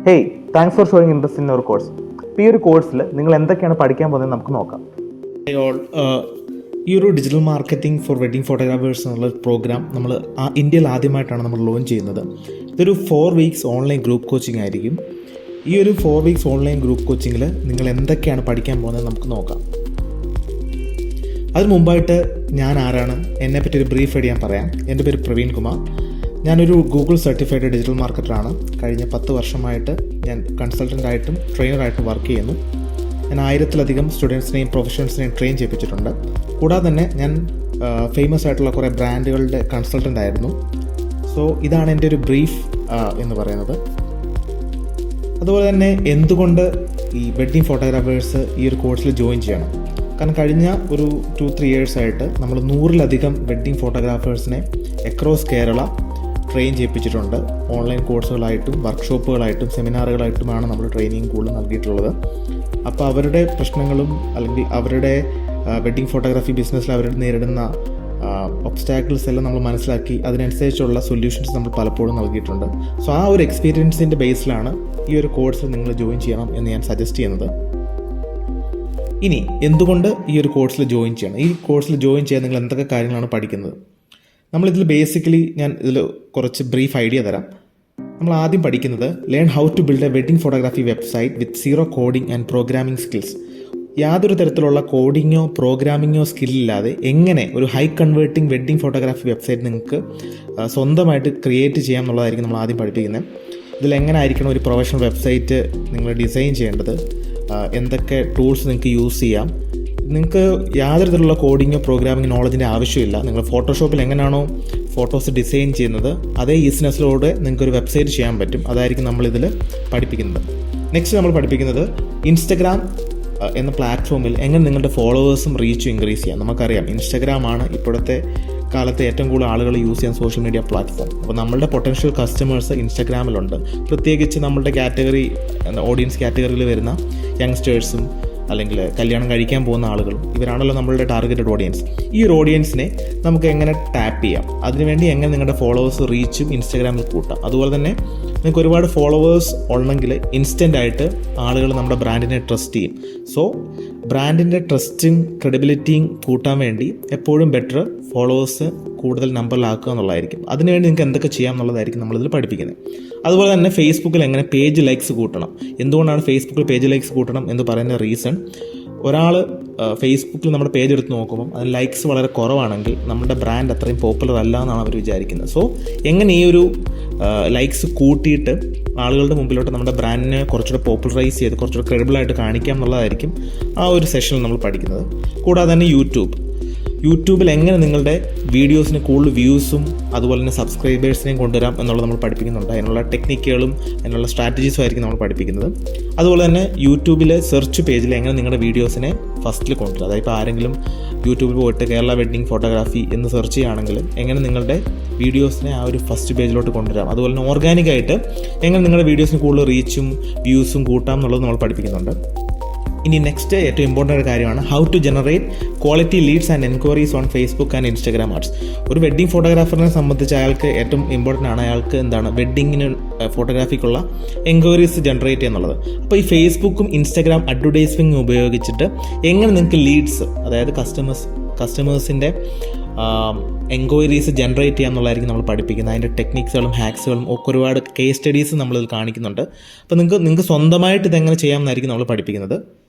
Hey, thanks for showing interest in our course. ഇപ്പോൾ ഈ ഒരു കോഴ്സിൽ നിങ്ങൾ എന്തൊക്കെയാണ് പഠിക്കാൻ പോകുന്നത് നമുക്ക് നോക്കാം. ഈ ഒരു digital marketing for wedding photographers എന്നുള്ള പ്രോഗ്രാം നമ്മൾ ഇന്ത്യയിൽ ആദ്യമായിട്ടാണ് നമ്മൾ ലോഞ്ച് ചെയ്യുന്നത്. ഇതൊരു 4 വീക്സ് ഓൺലൈൻ ഗ്രൂപ്പ് കോച്ചിങ് ആയിരിക്കും. ഈ ഒരു 4 വീക്സ് ഓൺലൈൻ ഗ്രൂപ്പ് കോച്ചിങ്ങിൽ നിങ്ങൾ എന്തൊക്കെയാണ് പഠിക്കാൻ പോകുന്നത് നമുക്ക് നോക്കാം. അതിന് മുമ്പായിട്ട് ഞാൻ ആരാണ്, എന്നെപ്പറ്റി ഒരു ബ്രീഫ് ആയിട്ട് ഞാൻ പറയാം. എൻ്റെ പേര് പ്രവീൺ കുമാർ. ഞാനൊരു ഗൂഗിൾ സർട്ടിഫൈഡ് ഡിജിറ്റൽ മാർക്കറ്ററാണ്. കഴിഞ്ഞ 10 വർഷമായിട്ട് ഞാൻ കൺസൾട്ടൻ്റായിട്ടും ട്രെയിനറായിട്ടും വർക്ക് ചെയ്യുന്നു. ഞാൻ 1000-ലധികം സ്റ്റുഡൻസിനെയും പ്രൊഫഷണൽസിനെയും ട്രെയിൻ ചെയ്യിപ്പിച്ചിട്ടുണ്ട്. കൂടാതെ തന്നെ ഞാൻ ഫേമസ് ആയിട്ടുള്ള കുറേ ബ്രാൻഡുകളുടെ കൺസൾട്ടൻ്റ് ആയിരുന്നു. സോ ഇതാണ് എൻ്റെ ഒരു ബ്രീഫ് എന്ന് പറയുന്നത്. അതുപോലെ തന്നെ എന്തുകൊണ്ട് ഈ വെഡ്ഡിംഗ് ഫോട്ടോഗ്രാഫേഴ്സ് ഈ ഒരു കോഴ്സിൽ ജോയിൻ ചെയ്യണം? കാരണം കഴിഞ്ഞ ഒരു 2-3 ഇയേഴ്സായിട്ട് നമ്മൾ 100-ലധികം വെഡ്ഡിംഗ് ഫോട്ടോഗ്രാഫേഴ്സിനെ അക്രോസ് കേരള ട്രെയിൻ ചെയ്യിപ്പിച്ചിട്ടുണ്ട്. ഓൺലൈൻ കോഴ്സുകളായിട്ടും വർക്ക്ഷോപ്പുകളായിട്ടും സെമിനാറുകളായിട്ടുമാണ് നമ്മൾ ട്രെയിനിങ് കൂടുതൽ നൽകിയിട്ടുള്ളത്. അപ്പോൾ അവരുടെ പ്രശ്നങ്ങളും അല്ലെങ്കിൽ അവരുടെ വെഡ്ഡിംഗ് ഫോട്ടോഗ്രാഫി ബിസിനസ്സിൽ അവർ നേരിടുന്ന ഒബ്സ്റ്റാക്കിൾസ് എല്ലാം നമ്മൾ മനസ്സിലാക്കി അതിനനുസരിച്ചുള്ള സൊല്യൂഷൻസ് നമ്മൾ പലപ്പോഴും നൽകിയിട്ടുണ്ട്. സോ ആ ഒരു എക്സ്പീരിയൻസിൻ്റെ ബേസിലാണ് ഈ ഒരു കോഴ്സിൽ നിങ്ങൾ ജോയിൻ ചെയ്യണം എന്ന് ഞാൻ സജസ്റ്റ് ചെയ്യുന്നത്. ഇനി എന്തുകൊണ്ട് ഈ ഒരു കോഴ്സിൽ ജോയിൻ ചെയ്യണം? ഈ കോഴ്സിൽ ജോയിൻ ചെയ്യാൻ നിങ്ങൾ എന്തൊക്കെ കാര്യങ്ങളാണ് പഠിക്കുന്നത്? നമ്മളിതിൽ ബേസിക്കലി ഞാൻ ഇതിൽ കുറച്ച് ബ്രീഫ് ഐഡിയ തരാം. നമ്മൾ ആദ്യം പഠിക്കുന്നത് learn how to build a wedding photography website with 0 coding and programming skills. യാതൊരു തരത്തിലുള്ള കോഡിങ്ങോ പ്രോഗ്രാമിങ്ങോ സ്കില്ലില്ലാതെ എങ്ങനെ ഒരു high converting wedding photography website നിങ്ങൾക്ക് സ്വന്തമായിട്ട് ക്രിയേറ്റ് ചെയ്യാം എന്നുള്ളതായിരിക്കും നമ്മൾ ആദ്യം പഠിപ്പിക്കുന്നത്. ഇതിലെങ്ങനെ ആയിരിക്കണം ഒരു പ്രൊഫഷണൽ വെബ്സൈറ്റ് നിങ്ങൾ ഡിസൈൻ ചെയ്യേണ്ടത്, എന്തൊക്കെ ടൂൾസ് നിങ്ങൾക്ക് യൂസ് ചെയ്യാം. നിങ്ങൾക്ക് യാതൊരു തരത്തിലുള്ള കോഡിങ്ങോ പ്രോഗ്രാമിംഗ് നോളജിൻ്റെ ആവശ്യമില്ല. നിങ്ങൾ ഫോട്ടോഷോപ്പിൽ എങ്ങനെയാണോ ഫോട്ടോസ് ഡിസൈൻ ചെയ്യുന്നത് അതേ ഈസിനെസ്സിലൂടെ നിങ്ങൾക്കൊരു വെബ്സൈറ്റ് ചെയ്യാൻ പറ്റും. അതായിരിക്കും നമ്മളിതിൽ പഠിപ്പിക്കുന്നത്. നെക്സ്റ്റ് നമ്മൾ പഠിപ്പിക്കുന്നത് ഇൻസ്റ്റഗ്രാം എന്ന പ്ലാറ്റ്ഫോമിൽ എങ്ങനെ നിങ്ങളുടെ ഫോളോവേഴ്സും റീച്ചും ഇൻക്രീസ് ചെയ്യാം. നമുക്കറിയാം ഇൻസ്റ്റഗ്രാമാണ് ഇപ്പോഴത്തെ കാലത്ത് ഏറ്റവും കൂടുതൽ ആളുകൾ യൂസ് ചെയ്യാൻ സോഷ്യൽ മീഡിയ പ്ലാറ്റ്ഫോം. അപ്പോൾ നമ്മളുടെ പൊട്ടൻഷ്യൽ കസ്റ്റമേഴ്സ് ഇൻസ്റ്റഗ്രാമിലുണ്ട്. പ്രത്യേകിച്ച് നമ്മളുടെ കാറ്റഗറി ഓഡിയൻസ് കാറ്റഗറിയിൽ വരുന്ന യങ്സ്റ്റേഴ്സും അല്ലെങ്കിൽ കല്യാണം കഴിക്കാൻ പോകുന്ന ആളുകളും ഇവരാണല്ലോ നമ്മളുടെ ടാർഗറ്റഡ് ഓഡിയൻസ്. ഈ ഒരു ഓഡിയൻസിനെ നമുക്ക് എങ്ങനെ ടാപ്പ് ചെയ്യാം, അതിനുവേണ്ടി എങ്ങനെ നിങ്ങളുടെ ഫോളോവേഴ്സ് റീച്ചും ഇൻസ്റ്റാഗ്രാമിൽ കൂട്ടാം. അതുപോലെ തന്നെ നിങ്ങൾക്ക് ഒരുപാട് ഫോളോവേഴ്സ് ഉണ്ടെങ്കിൽ ഇൻസ്റ്റൻ്റായിട്ട് ആളുകൾ നമ്മുടെ ബ്രാൻഡിനെ ട്രസ്റ്റ് ചെയ്യും. സോ ബ്രാൻഡിൻ്റെ ട്രസ്റ്റും ക്രെഡിബിലിറ്റിയും കൂട്ടാൻ വേണ്ടി എപ്പോഴും ബെറ്റർ ഫോളോവേഴ്സ് കൂടുതൽ നമ്പറിലാക്കുക എന്നുള്ളതായിരിക്കും. അതിനുവേണ്ടി നിങ്ങൾക്ക് എന്തൊക്കെ ചെയ്യാം എന്നുള്ളതായിരിക്കും നമ്മളിതിൽ പഠിപ്പിക്കുന്നത്. അതുപോലെ തന്നെ ഫേസ്ബുക്കിൽ എങ്ങനെ പേജ് ലൈക്സ് കൂട്ടണം. എന്തുകൊണ്ടാണ് ഫേസ്ബുക്കിൽ പേജ് ലൈക്സ് കൂട്ടണം എന്ന് പറയുന്ന റീസൺ, ഒരാൾ ഫേസ്ബുക്കിൽ നമ്മുടെ പേജ് എടുത്ത് നോക്കുമ്പം അതിന് ലൈക്സ് വളരെ കുറവാണെങ്കിൽ നമ്മുടെ ബ്രാൻഡ് അത്രയും പോപ്പുലർ അല്ല എന്നാണ് അവർ വിചാരിക്കുന്നത്. സോ എങ്ങനെ ഈ ഒരു ലൈക്സ് കൂട്ടിയിട്ട് ആളുകളുടെ മുമ്പിലോട്ട് നമ്മുടെ ബ്രാൻഡിനെ കുറച്ചുകൂടെ പോപ്പുലറൈസ് ചെയ്ത് കുറച്ചുകൂടെ ക്രെഡിബിളായിട്ട് കാണിക്കാം എന്നുള്ളതായിരിക്കും ആ ഒരു സെഷനിൽ നമ്മൾ പഠിക്കുന്നത്. കൂടാതെ തന്നെ യൂട്യൂബിൽ എങ്ങനെ നിങ്ങളുടെ വീഡിയോസിന് കൂടുതൽ വ്യൂസും അതുപോലെ തന്നെ സബ്സ്ക്രൈബേഴ്സിനെയും കൊണ്ടുവരാം എന്നുള്ളത് നമ്മൾ പഠിപ്പിക്കുന്നുണ്ട്. അതിനുള്ള ടെക്നിക്കുകളും അതിനുള്ള സ്ട്രാറ്റജീസും ആയിരിക്കും നമ്മൾ പഠിപ്പിക്കുന്നത്. അതുപോലെ തന്നെ യൂട്യൂബിലെ സെർച്ച് പേജിൽ എങ്ങനെ നിങ്ങളുടെ വീഡിയോസിനെ ഫസ്റ്റിൽ കൊണ്ടുവരാം. അതായത് ഇപ്പോൾ ആരെങ്കിലും യൂട്യൂബിൽ പോയിട്ട് കേരള വെഡ്ഡിംഗ് ഫോട്ടോഗ്രാഫി എന്ന് സെർച്ച് ചെയ്യുകയാണെങ്കിൽ എങ്ങനെ നിങ്ങളുടെ വീഡിയോസിനെ ആ ഒരു ഫസ്റ്റ് പേജിലോട്ട് കൊണ്ടുവരാം. അതുപോലെ തന്നെ ഓർഗാനിക്കായിട്ട് എങ്ങനെ നിങ്ങളുടെ വീഡിയോസിന് കൂടുതൽ റീച്ചും വ്യൂസും കൂട്ടാം എന്നുള്ളത് നമ്മൾ പഠിപ്പിക്കുന്നുണ്ട്. ഇനി നെക്സ്റ്റ് ഏറ്റവും ഇമ്പോർട്ടൻ്റ് ഒരു കാര്യമാണ് how to generate quality leads and enquiries on Facebook and Instagram ads. ഒരു വെഡ്ഡിംഗ് ഫോട്ടോഗ്രാഫറിനെ സംബന്ധിച്ച് അയാൾക്ക് ഏറ്റവും ഇമ്പോർട്ടൻ്റ് ആണ് അയാൾക്ക് വെഡ്ഡിങ്ങിന് ഫോട്ടോഗ്രാഫിക്കുള്ള എൻക്വയറീസ് ജനറേറ്റ് ചെയ്യുന്നുള്ളത്. അപ്പോൾ ഈ ഫേസ്ബുക്കും ഇൻസ്റ്റാഗ്രാം അഡ്വർടൈസിംഗ് ഉപയോഗിച്ചിട്ട് എങ്ങനെ നിങ്ങൾക്ക് ലീഡ്സ്, അതായത് കസ്റ്റമേഴ്സിൻ്റെ എൻക്വയറീസ് ജനറേറ്റ് ചെയ്യുക എന്നുള്ളതായിരിക്കും നമ്മൾ പഠിപ്പിക്കുന്നത്. അതിൻ്റെ ടെക്നിക്സുകളും ഹാക്സുകളും ഒക്കെ ഒരുപാട് കേസ് സ്റ്റഡീസ് നമ്മളിതിൽ കാണിക്കുന്നുണ്ട്. അപ്പോൾ നിങ്ങൾക്ക് സ്വന്തമായിട്ട് ഇതെങ്ങനെ ചെയ്യാമെന്നായിരിക്കും നമ്മൾ പഠിപ്പിക്കുന്നത്.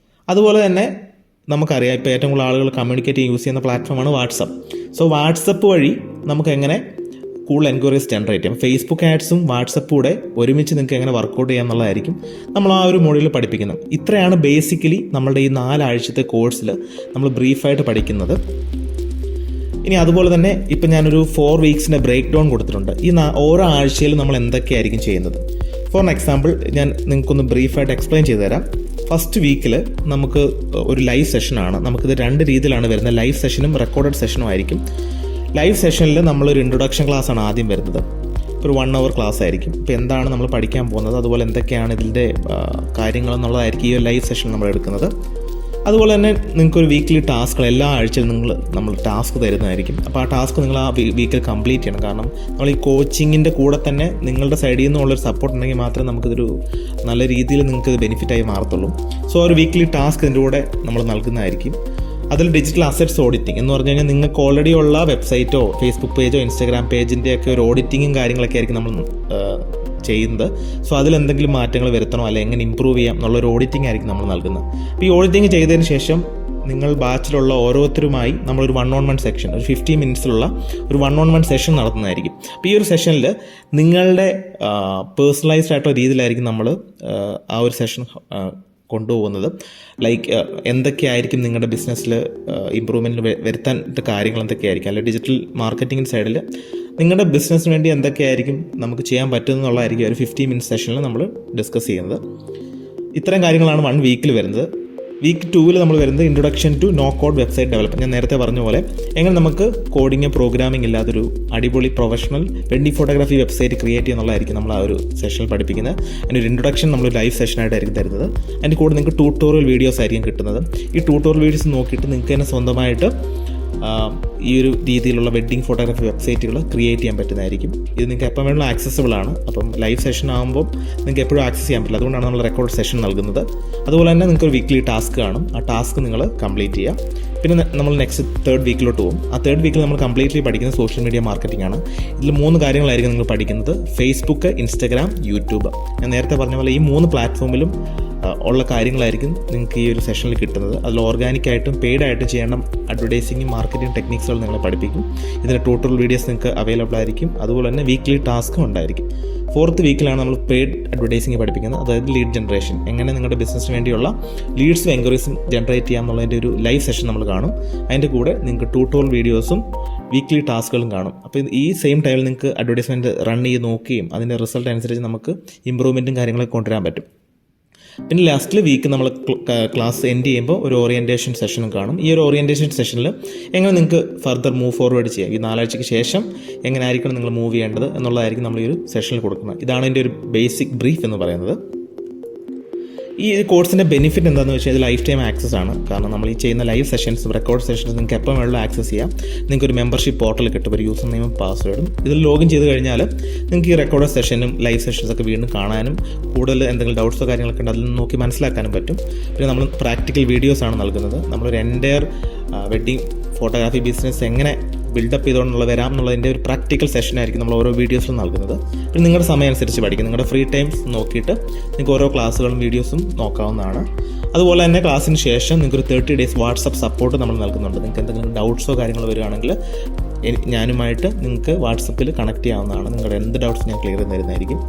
അതുപോലെ തന്നെ നമുക്കറിയാം ഇപ്പോൾ ഏറ്റവും കൂടുതൽ ആളുകൾ കമ്മ്യൂണിക്കേറ്റ് യൂസ് ചെയ്യുന്ന പ്ലാറ്റ്ഫോമാണ് വാട്സപ്പ്. സോ വാട്സപ്പ് വഴി നമുക്ക് എങ്ങനെ കൂടുതൽ എൻക്വയറീസ് ജനറേറ്റ് ചെയ്യാം. ഫേസ്ബുക്ക് ആഡ്സും വാട്സപ്പും കൂടെ ഒരുമിച്ച് നിങ്ങൾക്ക് എങ്ങനെ വർക്കൗട്ട് ചെയ്യാം എന്നുള്ളതായിരിക്കും നമ്മൾ ആ ഒരു മോഡ്യൂളിൽ പഠിപ്പിക്കുന്നത്. ഇത്രയാണ് ബേസിക്കലി നമ്മളുടെ ഈ 4 ആഴ്ചത്തെ കോഴ്സിൽ നമ്മൾ ബ്രീഫായിട്ട് പഠിക്കുന്നത്. ഇനി അതുപോലെ തന്നെ ഇപ്പം ഞാനൊരു 4 വീക്സിൻ്റെ ബ്രേക്ക് ഡൗൺ കൊടുത്തിട്ടുണ്ട്. ഈ ഓരോ ആഴ്ചയിലും നമ്മൾ എന്തൊക്കെയായിരിക്കും ചെയ്യുന്നത്. ഫോർ എക്സാമ്പിൾ ഞാൻ നിങ്ങൾക്കൊന്ന് ബ്രീഫായിട്ട് എക്സ്പ്ലെയിൻ ചെയ്തു തരാം. ഫസ്റ്റ് വീക്കിൽ നമുക്ക് ഒരു ലൈവ് സെഷനാണ്. നമുക്കിത് 2 രീതിയിലാണ് വരുന്നത്. ലൈവ് സെഷനും റെക്കോർഡഡ് സെഷനും ആയിരിക്കും. ലൈവ് സെഷനിൽ നമ്മളൊരു ഇൻട്രൊഡക്ഷൻ ക്ലാസ്സാണ് ആദ്യം വരുന്നത്. ഒരു 1 hour ക്ലാസ് ആയിരിക്കും. ഇപ്പോൾ എന്താണ് നമ്മൾ പഠിക്കാൻ പോകുന്നത്, അതുപോലെ എന്തൊക്കെയാണ് ഇതിൻ്റെ കാര്യങ്ങളെന്നുള്ളതായിരിക്കും ഈ ലൈവ് സെഷൻ നമ്മൾ എടുക്കുന്നത്. അതുപോലെ തന്നെ നിങ്ങൾക്കൊരു വീക്ക്ലി ടാസ്കുകൾ എല്ലാ ആഴ്ചയിലും നമ്മൾ ടാസ്ക് തരുന്നതായിരിക്കും. അപ്പോൾ ആ ടാസ്ക് നിങ്ങൾ ആ വീക്കിൽ കംപ്ലീറ്റ് ചെയ്യണം. കാരണം നമ്മൾ ഈ കോച്ചിങ്ങിൻ്റെ കൂടെ തന്നെ നിങ്ങളുടെ സൈഡിൽ നിന്നുള്ളൊരു സപ്പോർട്ട് ഉണ്ടെങ്കിൽ മാത്രമേ നമുക്കിതൊരു നല്ല രീതിയിൽ നിങ്ങൾക്ക് ബെനിഫിറ്റായി മാറത്തുള്ളൂ. സോ ഒരു വീക്ക്ലി ടാസ്ക് ഇതിൻ്റെ കൂടെ നമ്മൾ നൽകുന്നതായിരിക്കും. അതിൽ ഡിജിറ്റൽ അസറ്റ്സ് ഓഡിറ്റിംഗ് എന്ന് പറഞ്ഞു കഴിഞ്ഞാൽ നിങ്ങൾക്ക് ഓൾറെഡി ഉള്ള വെബ്സൈറ്റോ ഫേസ്ബുക്ക് പേജോ ഇൻസ്റ്റാഗ്രാം പേജിൻ്റെയൊക്കെ ഒരു ഓഡിറ്റിങ്ങും കാര്യങ്ങളൊക്കെ ആയിരിക്കും നമ്മൾ ചെയ്യുന്നത്. സോ അതിലെന്തെങ്കിലും മാറ്റങ്ങൾ വരുത്തണോ അല്ലെങ്കിൽ എങ്ങനെ ഇമ്പ്രൂവ് ചെയ്യാം എന്നുള്ളൊരു ഓഡിറ്റിംഗ് ആയിരിക്കും നമ്മൾ നൽകുന്നത്. അപ്പോൾ ഈ ഓഡിറ്റിംഗ് ചെയ്തതിന് ശേഷം നിങ്ങൾ ബാച്ചിലുള്ള ഓരോരുത്തരുമായി നമ്മളൊരു 1-on-1 സെക്ഷൻ, ഒരു 50 മിനിറ്റ്സിലുള്ള ഒരു 1-on-1 സെഷൻ നടത്തുന്നതായിരിക്കും. അപ്പോൾ ഈ ഒരു സെഷനിൽ നിങ്ങളുടെ പേഴ്സണലൈസ്ഡ് ആയിട്ടുള്ള രീതിയിലായിരിക്കും നമ്മൾ ആ ഒരു സെഷൻ കൊണ്ടുപോകുന്നത്. ലൈക്ക് എന്തൊക്കെയായിരിക്കും നിങ്ങളുടെ ബിസിനസ്സിൽ ഇമ്പ്രൂവ്മെൻറ്റ് വരുത്താൻ കാര്യങ്ങൾ എന്തൊക്കെയായിരിക്കും, അല്ലെങ്കിൽ ഡിജിറ്റൽ മാർക്കറ്റിംഗ് സൈഡിൽ നിങ്ങളുടെ ബിസിനസ്സിന് വേണ്ടി എന്തൊക്കെയായിരിക്കും നമുക്ക് ചെയ്യാൻ പറ്റുമെന്നുള്ളതായിരിക്കും ഒരു 50 മിനിറ്റ്സ് സെഷനിൽ നമ്മൾ ഡിസ്കസ് ചെയ്യുന്നത്. ഇത്തരം കാര്യങ്ങളാണ് 1 വീക്കിൽ വരുന്നത്. വീക്ക് 2 നമ്മൾ വരുന്നത് introduction to no code website development. ഞാൻ നേരത്തെ പറഞ്ഞ പോലെ എങ്ങനെ നമുക്ക് കോഡിങ് പ്രോഗ്രാമിംഗ് ഇല്ലാതൊരു അടിപൊളി professional wedding photography website create ചെയ്യുന്നുള്ളതായിരിക്കും നമ്മൾ ആ ഒരു സെഷനിൽ പഠിപ്പിക്കുന്നത്. അതിൻ്റെ ഒരു ഇൻട്രൊഡക്ഷൻ നമ്മൾ ലൈവ് സെഷനായിട്ടായിരിക്കും തരുന്നത്. അതിൻ്റെ കൂടെ നിങ്ങൾക്ക് ട്യൂട്ടോറിയൽ വീഡിയോസ് ആയിരിക്കും കിട്ടുന്നത്. ഈ ട്യൂട്ടോറിയൽ വീഡിയോസ് നോക്കിയിട്ട് നിങ്ങൾക്ക് തന്നെ സ്വന്തമായിട്ട് ഈ ഒരു രീതിയിലുള്ള വെഡ്ഡിങ് ഫോട്ടോഗ്രാഫി വെബ്സൈറ്റുകൾ ക്രിയേറ്റ് ചെയ്യാൻ പറ്റുന്നതായിരിക്കും. ഇത് നിങ്ങൾക്ക് എപ്പോൾ വേണമെങ്കിലും ആക്സസിബിൾ ആണ്. അപ്പം ലൈവ് സെഷൻ ആകുമ്പോൾ നിങ്ങൾക്ക് എപ്പോഴും ആക്സസ് ചെയ്യാൻ പറ്റില്ല. അതുകൊണ്ടാണ് നമ്മൾ റെക്കോർഡ് സെഷൻ നൽകുന്നത്. അതുപോലെ തന്നെ നിങ്ങൾക്കൊരു വീക്ക്ലി ടാസ്ക് കാണും. ആ ടാസ്ക് നിങ്ങൾ കംപ്ലീറ്റ് ചെയ്യുക. പിന്നെ നമ്മൾ നെക്സ്റ്റ് 3rd വീക്കിലോട്ട് പോകും. ആ 3rd വീക്കിൽ നമ്മൾ കംപ്ലീറ്റ്ലി പഠിക്കുന്നത് സോഷ്യൽ മീഡിയ മാർക്കറ്റിംഗ് ആണ്. ഇതിൽ 3 കാര്യങ്ങളായിരിക്കും നിങ്ങൾ പഠിക്കുന്നത്: ഫേസ്ബുക്ക്, ഇൻസ്റ്റാഗ്രാം, യൂട്യൂബ്. ഞാൻ നേരത്തെ പറഞ്ഞ പോലെ ഈ 3 പ്ലാറ്റ്ഫോമിലും ഉള്ള കാര്യങ്ങളായിരിക്കും നിങ്ങൾക്ക് ഈ ഒരു സെഷനിൽ കിട്ടുന്നത്. അതിൽ ഓർഗാനിക്കായിട്ടും പെയ്ഡായിട്ടും ചെയ്യേണ്ട അഡ്വർടൈസിങ്ങും മാർക്കറ്റിംഗ് ടെക്നിക്സുകൾ നിങ്ങളെ പഠിപ്പിക്കും. ഇതിൻ്റെ ട്യൂട്ടോറിയൽ വീഡിയോസ് നിങ്ങൾക്ക് അവൈലബിൾ ആയിരിക്കും. അതുപോലെ തന്നെ വീക്ക്ലി ടാസ്കും ഉണ്ടായിരിക്കും. 4th വീക്കിലാണ് നമ്മൾ പെയ്ഡ് അഡ്വർടൈസിങ് പഠിപ്പിക്കുന്നത്. അതായത് ലീഡ് ജനറേഷൻ, എങ്ങനെ നിങ്ങളുടെ ബിസിനസ്സിന് വേണ്ടിയുള്ള ലീഡ്സും എൻക്വയറീസും ജനറേറ്റ് ചെയ്യാം എന്നുള്ളതിൻ്റെ ഒരു ലൈവ് സെഷൻ നമ്മൾ കാണും. അതിൻ്റെ കൂടെ നിങ്ങൾക്ക് ട്യൂട്ടോറിയൽ വീഡിയോസും വീക്ക്ലി ടാസ്കുകളും കാണും. അപ്പോൾ ഈ സെയിം ടൈമിൽ നിങ്ങൾക്ക് അഡ്വർടൈസ്മെൻറ്റ് റൺ ചെയ്ത് നോക്കുകയും അതിൻ്റെ റിസൾട്ട് അനുസരിച്ച് നമുക്ക് ഇമ്പ്രൂവ്മെൻറ്റും കാര്യങ്ങളൊക്കെ കൊണ്ടുവരാൻ പറ്റും. പിന്നെ ലാസ്റ്റിൽ വീക്ക് നമ്മൾ ക്ലാസ് എൻഡ് ചെയ്യുമ്പോൾ ഒരു ഓറിയൻറ്റേഷൻ സെഷനും കാണും. ഈ ഒരു ഓറിയൻറ്റേഷൻ സെഷനിൽ എങ്ങനെ നിങ്ങൾക്ക് ഫർദർ മൂവ് ഫോർവേഡ് ചെയ്യാം, ഈ 4 ആഴ്ചയ്ക്ക് ശേഷം എങ്ങനെ ആയിരിക്കണം നിങ്ങൾ മൂവ് ചെയ്യേണ്ടത് എന്നുള്ളതായിരിക്കും നമ്മൾ ഈ ഒരു സെഷനിൽ കൊടുക്കുന്നത്. ഇതാണ് എൻ്റെ ഒരു ബേസിക് ബ്രീഫ് എന്ന് പറയുന്നത്. ഈ കോഴ്സിൻ്റെ ബെനിഫിറ്റ് എന്താണെന്ന് വെച്ചാൽ ഇത് ലൈഫ് ടൈം ആക്സസ് ആണ്. കാരണം നമ്മൾ ഈ ചെയ്യുന്ന ലൈവ് സെഷൻസും റെക്കോർഡ് സെഷൻസ് നിങ്ങൾക്ക് എപ്പോൾ വേണമെങ്കിലും ആക്സസ് ചെയ്യാം. നിങ്ങൾക്ക് ഒരു മെമ്പർഷിപ്പ് പോർട്ടൽ കിട്ടും, ഒരു യൂസർ നെയിമും പാസ്വേഡും. ഇതിൽ ലോഗിൻ ചെയ്ത് കഴിഞ്ഞാൽ നിങ്ങൾക്ക് ഈ റെക്കോർഡ് സെഷനും ലൈവ് സെഷൻസൊക്കെ വീണ്ടും കാണാനും കൂടുതൽ എന്തെങ്കിലും ഡൗട്ട്സോ കാര്യങ്ങളൊക്കെ ഉണ്ട് അതിൽ നിന്ന് നോക്കി മനസ്സിലാക്കാനും പറ്റും. പിന്നെ നമ്മൾ പ്രാക്ടിക്കൽ വീഡിയോസാണ് നൽകുന്നത്. നമ്മളൊരു എൻ്റയർ വെഡ്ഡിങ് ഫോട്ടോഗ്രാഫി ബിസിനസ് എങ്ങനെ ബിൽഡപ്പ് ചെയ്തുകൊണ്ടുള്ള വരാം എന്നുള്ളതിൻ്റെ ഒരു പ്രാക്ടിക്കൽ സെഷനായിരിക്കും നമ്മൾ ഓരോ വീഡിയോസിലും നൽകുന്നത്. പിന്നെ നിങ്ങളുടെ സമയം അനുസരിച്ച് പഠിക്കും. നിങ്ങളുടെ ഫ്രീ ടൈംസ് നോക്കിയിട്ട് നിങ്ങൾക്ക് ഓരോ ക്ലാസ്സുകളും വീഡിയോസും നോക്കാവുന്നതാണ്. അതുപോലെ തന്നെ ക്ലാസ്സിന് ശേഷം നിങ്ങൾക്കൊരു 30 days വാട്സപ്പ് സപ്പോർട്ട് നമ്മൾ നൽകുന്നുണ്ട്. നിങ്ങൾക്ക് എന്തെങ്കിലും ഡൗട്ട്സോ കാര്യങ്ങളോ വരികയാണെങ്കിൽ ഞാനുമായിട്ട് നിങ്ങൾക്ക് വാട്സപ്പിൽ കണക്ട് ചെയ്യാവുന്നതാണ്. നിങ്ങളുടെ എന്ത് ഡൗട്ട്സ് ഞാൻ ക്ലിയർ ചെയ്ത് തരുന്നതായിരിക്കും.